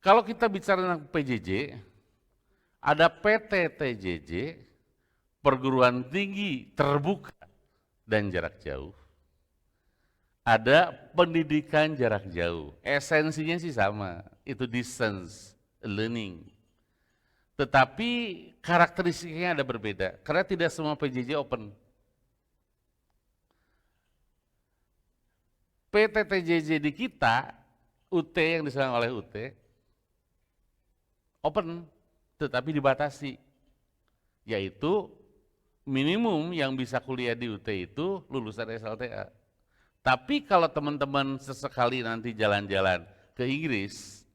Kalau kita bicara tentang PJJ, ada PTTJJ, perguruan tinggi terbuka dan jarak jauh. Ada pendidikan jarak jauh, esensinya sih sama, itu distance learning. Tetapi karakteristiknya ada berbeda, karena tidak semua PJJ open. PTTJJ di kita, UT yang diserang oleh UT, open, tetapi dibatasi, yaitu minimum yang bisa kuliah di UT itu lulusan SLTA. Tapi kalau teman-teman sesekali nanti jalan-jalan ke Inggris,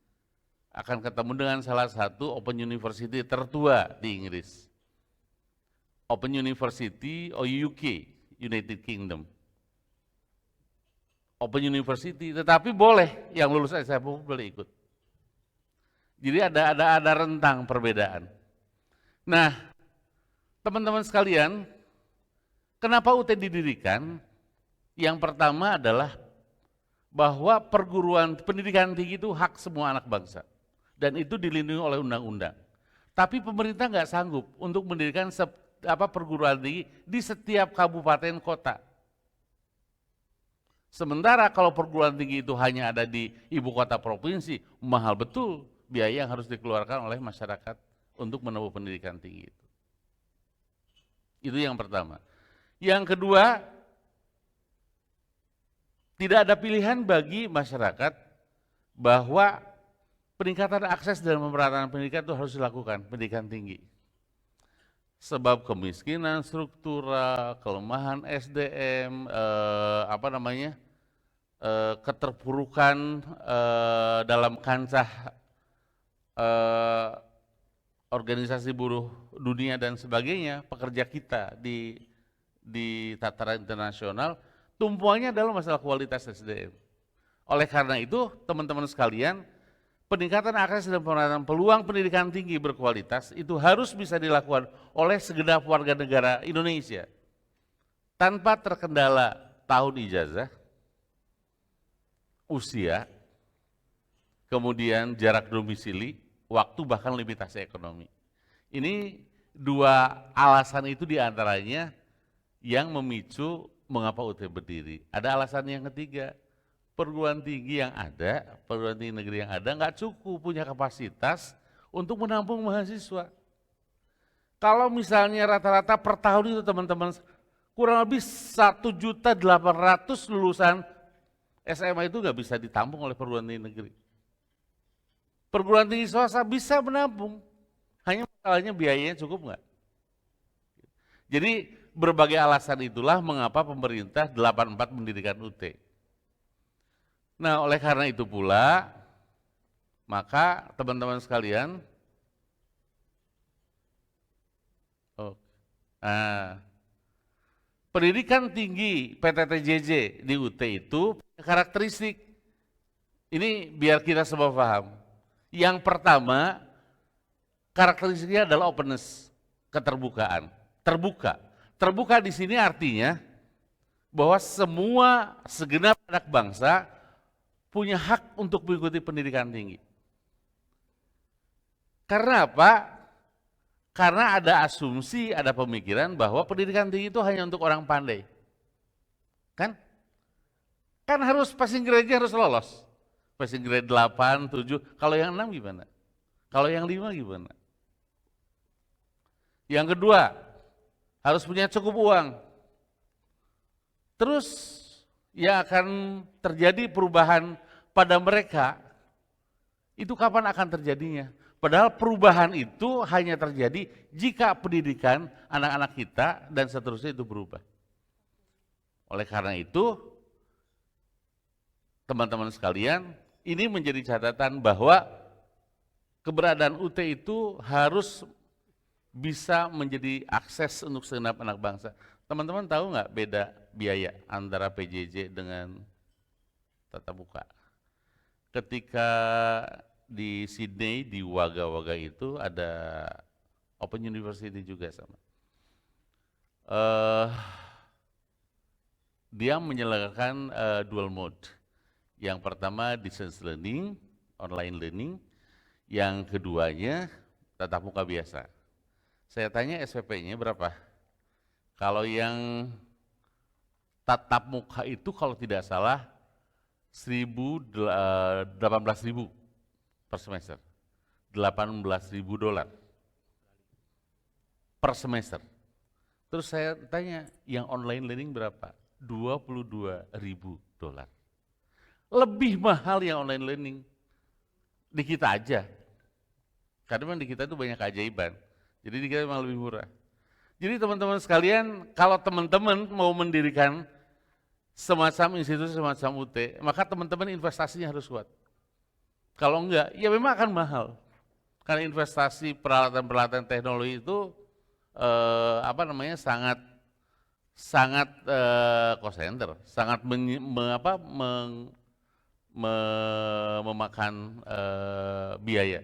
akan ketemu dengan salah satu Open University tertua di Inggris. Open University UK, United Kingdom. Open University, tetapi boleh yang lulus SMA boleh ikut. Jadi ada rentang perbedaan. Nah, teman-teman sekalian, kenapa UT didirikan? Yang pertama adalah bahwa perguruan pendidikan tinggi itu hak semua anak bangsa. Dan itu dilindungi oleh undang-undang. Tapi pemerintah nggak sanggup untuk mendirikan perguruan tinggi di setiap kabupaten kota. Sementara kalau perguruan tinggi itu hanya ada di ibu kota provinsi, mahal betul biaya yang harus dikeluarkan oleh masyarakat untuk menempuh pendidikan tinggi itu. Itu yang pertama. Yang kedua, tidak ada pilihan bagi masyarakat bahwa peningkatan akses dan pemerataan pendidikan itu harus dilakukan, pendidikan tinggi. Sebab kemiskinan struktural, kelemahan SDM, keterpurukan dalam kancah organisasi buruh dunia dan sebagainya, pekerja kita di tataran internasional, tumpuannya adalah masalah kualitas SDM. Oleh karena itu, teman-teman sekalian, peningkatan akses dan pemerataan peluang pendidikan tinggi berkualitas itu harus bisa dilakukan oleh segenap warga negara Indonesia tanpa terkendala tahun ijazah, usia, kemudian jarak domisili, waktu, bahkan limitasi ekonomi. Ini dua alasan itu diantaranya yang memicu mengapa UT berdiri. Ada alasan yang ketiga, perguruan tinggi yang ada, perguruan tinggi negeri yang ada nggak cukup punya kapasitas untuk menampung mahasiswa. Kalau misalnya rata-rata per tahun itu teman-teman kurang lebih 1.800.000 lulusan SMA itu nggak bisa ditampung oleh perguruan tinggi negeri. Perguruan tinggi swasta bisa menampung, hanya masalahnya biayanya cukup nggak? Jadi berbagai alasan itulah mengapa pemerintah 84 mendirikan UT. Nah, oleh karena itu pula, maka teman-teman sekalian, pendidikan tinggi PTTJJ di UT itu karakteristik, ini biar kita semua paham. Yang pertama, karakteristiknya adalah openness, keterbukaan, terbuka. Terbuka di sini artinya bahwa segenap anak bangsa punya hak untuk mengikuti pendidikan tinggi. Karena apa? Karena ada asumsi, ada pemikiran bahwa pendidikan tinggi itu hanya untuk orang pandai. Kan? Kan harus passing grade-nya harus lolos. Passing grade 8, 7, kalau yang 6 gimana? Kalau yang 5 gimana? Yang kedua, harus punya cukup uang. Terus yang akan terjadi perubahan pada mereka, itu kapan akan terjadinya? Padahal perubahan itu hanya terjadi jika pendidikan anak-anak kita dan seterusnya itu berubah. Oleh karena itu, teman-teman sekalian, ini menjadi catatan bahwa keberadaan UT itu harus bisa menjadi akses untuk segenap anak bangsa. Teman-teman tahu nggak beda biaya antara PJJ dengan tatap muka? Ketika di Sydney, di Wagga itu ada Open University juga sama. Dia menyelenggarakan dual mode. Yang pertama distance learning, online learning. Yang keduanya tatap muka biasa. Saya tanya SPP-nya berapa? Kalau yang tatap muka itu kalau tidak salah 18.000 per semester. $18.000 per semester. Terus saya tanya, yang online learning berapa? $22.000. Lebih mahal yang online learning. Di kita aja. Karena memang di kita itu banyak keajaiban. Jadi di kita memang lebih murah. Jadi teman-teman sekalian, kalau teman-teman mau mendirikan semacam institusi semacam UT, maka teman-teman investasinya harus kuat. Kalau enggak, ya memang akan mahal. Karena investasi peralatan-peralatan teknologi itu sangat cost center, sangat memakan biaya.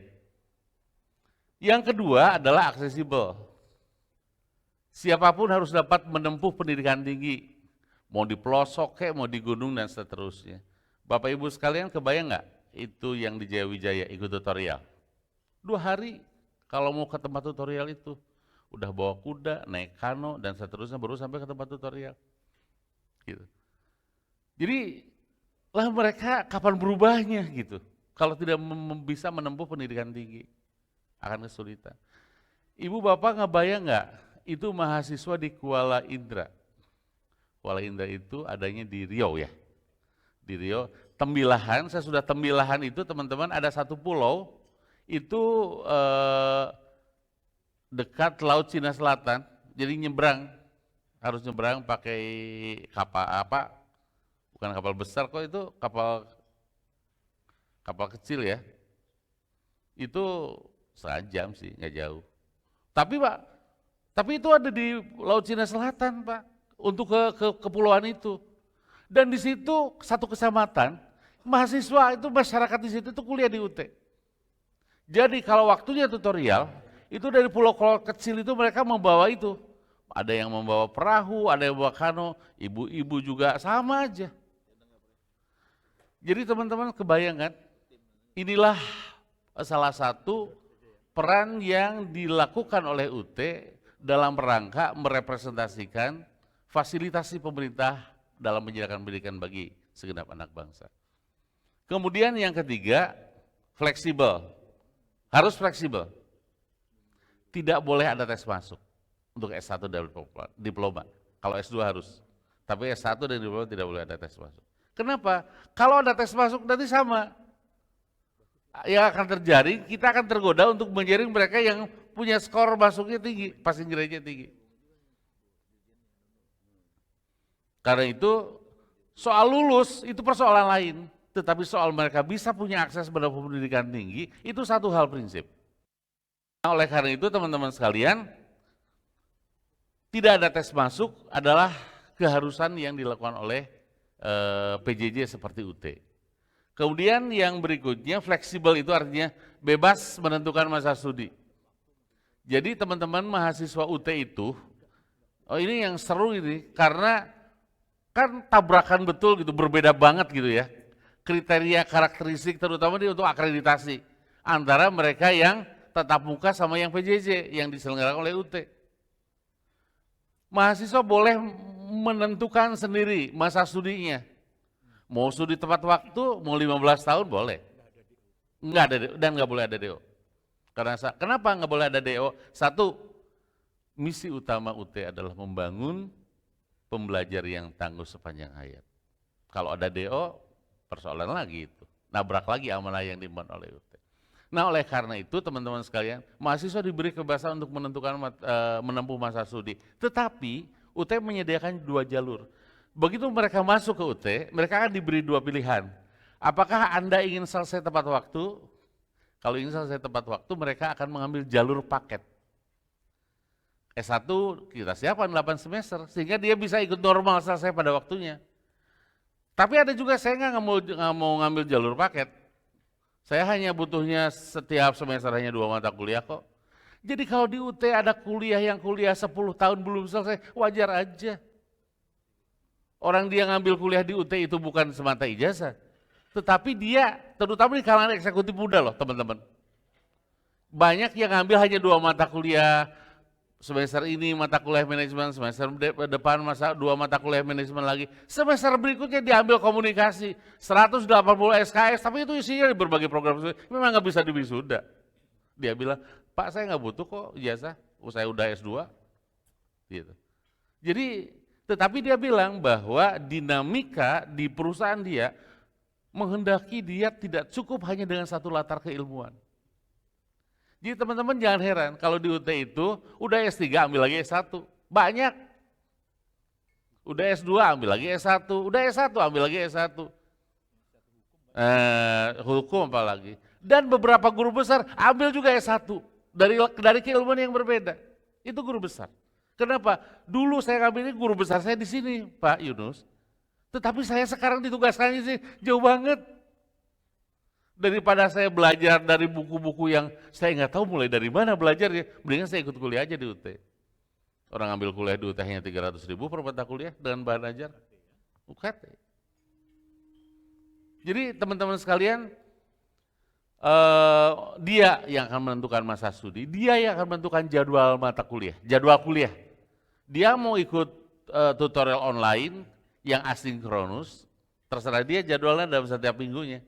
Yang kedua adalah aksesibel. Siapapun harus dapat menempuh pendidikan tinggi, mau di pelosok kayak, mau di gunung dan seterusnya. Bapak Ibu sekalian kebayang nggak itu yang di Jayawijaya ikut tutorial? 2 hari kalau mau ke tempat tutorial itu, udah bawa kuda, naik kano dan seterusnya baru sampai ke tempat tutorial. Gitu. Jadi lah mereka kapan berubahnya gitu? Kalau tidak bisa menempuh pendidikan tinggi, akan kesulitan. Ibu bapak ngebayang nggak? Itu mahasiswa di Kuala Indra. Kuala Indra itu adanya di Riau ya. Di Riau, Tembilahan, saya sudah Tembilahan itu teman-teman ada satu pulau, itu dekat Laut Cina Selatan, jadi nyebrang, harus nyebrang pakai kapal apa, bukan kapal besar kok itu, kapal kecil ya, itu 1 jam sih, nggak jauh. Tapi itu ada di Laut Cina Selatan Pak, untuk ke kepulauan itu. Dan di situ satu kecamatan, mahasiswa itu masyarakat di situ itu kuliah di UT. Jadi kalau waktunya tutorial, itu dari pulau kecil itu mereka membawa itu. Ada yang membawa perahu, ada yang membawa kano, ibu-ibu juga sama aja. Jadi teman-teman kebayangkan, inilah salah satu peran yang dilakukan oleh UT dalam rangka merepresentasikan fasilitasi pemerintah dalam menyediakan pendidikan bagi segenap anak bangsa. Kemudian yang ketiga, fleksibel. Harus fleksibel. Tidak boleh ada tes masuk untuk S1 dan diploma. Kalau S2 harus. Tapi S1 dan diploma tidak boleh ada tes masuk. Kenapa? Kalau ada tes masuk nanti sama. Yang akan terjadi, kita akan tergoda untuk menjaring mereka yang punya skor masuknya tinggi, passing grade-nya tinggi. Karena itu soal lulus itu persoalan lain, tetapi soal mereka bisa punya akses pada pendidikan tinggi itu satu hal prinsip. Nah, oleh karena itu teman-teman sekalian, tidak ada tes masuk adalah keharusan yang dilakukan oleh PJJ seperti UT. Kemudian yang berikutnya fleksibel itu artinya bebas menentukan masa studi. Jadi teman-teman mahasiswa UT itu, ini yang seru ini karena kan tabrakan betul gitu, berbeda banget gitu ya. Kriteria karakteristik terutama untuk akreditasi antara mereka yang tatap muka sama yang PJJ yang diselenggarakan oleh UT. Mahasiswa boleh menentukan sendiri masa studinya. Mau studi tepat waktu, mau 15 tahun boleh. Enggak ada dan nggak boleh ada DO. Kenapa nggak boleh ada DO? Satu, misi utama UT adalah membangun pembelajar yang tangguh sepanjang hayat. Kalau ada DO, persoalan lagi itu. Nabrak lagi amanah yang diemban oleh UT. Nah oleh karena itu teman-teman sekalian, mahasiswa diberi kebebasan untuk menentukan menempuh masa studi. Tetapi UT menyediakan 2 jalur. Begitu mereka masuk ke UT, mereka akan diberi 2 pilihan. Apakah Anda ingin selesai tepat waktu? Kalau ingin selesai tepat waktu, mereka akan mengambil jalur paket. S1 kita siapkan 8 semester, sehingga dia bisa ikut normal selesai pada waktunya. Tapi ada juga saya nggak mau ngambil jalur paket. Saya hanya butuhnya setiap semester hanya 2 mata kuliah kok. Jadi kalau di UT ada kuliah 10 tahun belum selesai, wajar aja. Orang dia ngambil kuliah di UT itu bukan semata ijazah, tetapi dia terutama di kalangan eksekutif muda loh teman-teman. Banyak yang ngambil hanya 2 mata kuliah, semester ini mata kuliah manajemen, semester depan masa 2 mata kuliah manajemen lagi, semester berikutnya diambil komunikasi, 180 SKS, tapi itu isinya di berbagai program, memang nggak bisa diwisuda. Dia bilang, Pak saya nggak butuh kok ijazah, saya udah S2, gitu. Jadi, tetapi dia bilang bahwa dinamika di perusahaan dia menghendaki dia tidak cukup hanya dengan satu latar keilmuan. Jadi teman-teman jangan heran kalau di UT itu udah S3 ambil lagi S1, banyak. Udah S2 ambil lagi S1, udah S1 ambil lagi S1. Hukum apalagi. Dan beberapa guru besar ambil juga S1 dari keilmuan yang berbeda. Itu guru besar. Kenapa? Dulu saya ngambil ini guru besar saya di sini, Pak Yunus. Tetapi saya sekarang ditugaskan di sini jauh banget. Daripada saya belajar dari buku-buku yang saya nggak tahu mulai dari mana belajarnya, mendingan saya ikut kuliah aja di UT. Orang ambil kuliah di UT hanya 300.000 per mata kuliah dengan bahan ajar UKT. Jadi teman-teman sekalian, dia yang akan menentukan masa studi, dia yang akan menentukan jadwal mata kuliah, jadwal kuliah. Dia mau ikut tutorial online yang asinkronus, terserah dia jadwalnya dalam setiap minggunya.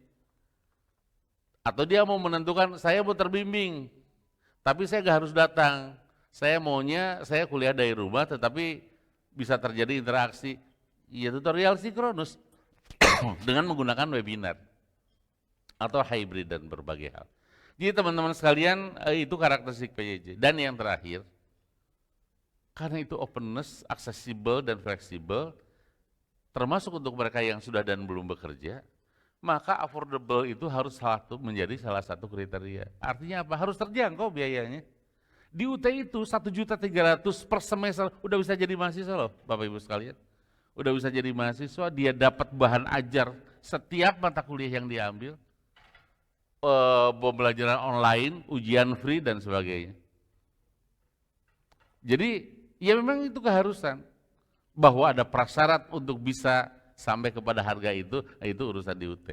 Atau dia mau menentukan saya mau terbimbing, tapi saya nggak harus datang. Saya maunya saya kuliah dari rumah, tetapi bisa terjadi interaksi, ya tutorial sinkronus dengan menggunakan webinar atau hybrid dan berbagai hal. Jadi teman-teman sekalian itu karakteristik PJJ. Dan yang terakhir, karena itu openness, accessible dan fleksibel, termasuk untuk mereka yang sudah dan belum bekerja, maka affordable itu harus menjadi salah satu kriteria. Artinya apa? Harus terjangkau biayanya. Di UT itu 1.300.000 per semester udah bisa jadi mahasiswa loh Bapak Ibu sekalian. Udah bisa jadi mahasiswa, dia dapat bahan ajar setiap mata kuliah yang diambil, pembelajaran online, ujian free dan sebagainya. Jadi ya memang itu keharusan bahwa ada prasyarat untuk bisa sampai kepada harga itu urusan di UT.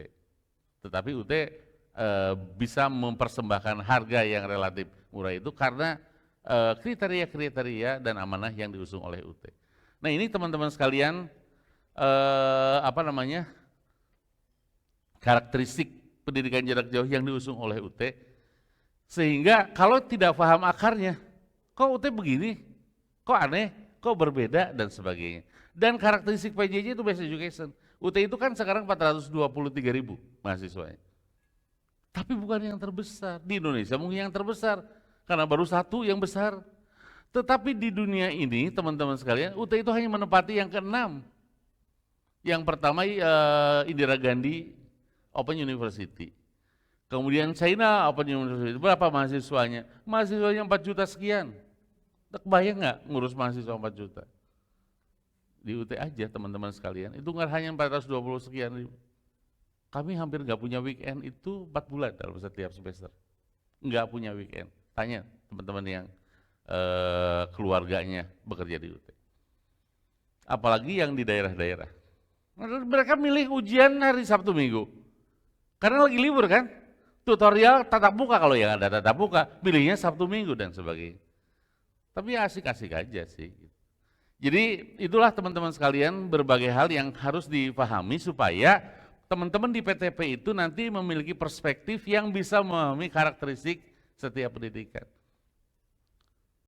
Tetapi UT bisa mempersembahkan harga yang relatif murah itu karena kriteria-kriteria dan amanah yang diusung oleh UT. Nah ini teman-teman sekalian, karakteristik pendidikan jarak jauh yang diusung oleh UT, sehingga kalau tidak paham akarnya, kok UT begini, kok aneh, kok berbeda dan sebagainya. Dan karakteristik PJJ itu basic education. UT itu kan sekarang 423.000 mahasiswanya. Tapi bukan yang terbesar. Di Indonesia mungkin yang terbesar, karena baru satu yang besar. Tetapi di dunia ini teman-teman sekalian, UT itu hanya menempati yang ke-6. Yang pertama Indira Gandhi Open University. Kemudian China Open University, berapa mahasiswanya? Mahasiswanya 4 juta sekian. Kebayang nggak ngurus mahasiswa 4 juta? Di UT aja teman-teman sekalian, itu nggak hanya 420 sekian ribu. Kami hampir nggak punya weekend itu 4 bulan dalam setiap semester. Nggak punya weekend. Tanya teman-teman yang keluarganya bekerja di UT. Apalagi yang di daerah-daerah. Mereka milih ujian hari Sabtu Minggu. Karena lagi libur kan. Tutorial tatap muka, kalau yang ada tatap muka, pilihnya Sabtu Minggu dan sebagainya. Tapi ya asik-asik aja sih. Jadi itulah teman-teman sekalian berbagai hal yang harus dipahami supaya teman-teman di PTP itu nanti memiliki perspektif yang bisa memahami karakteristik setiap pendidikan.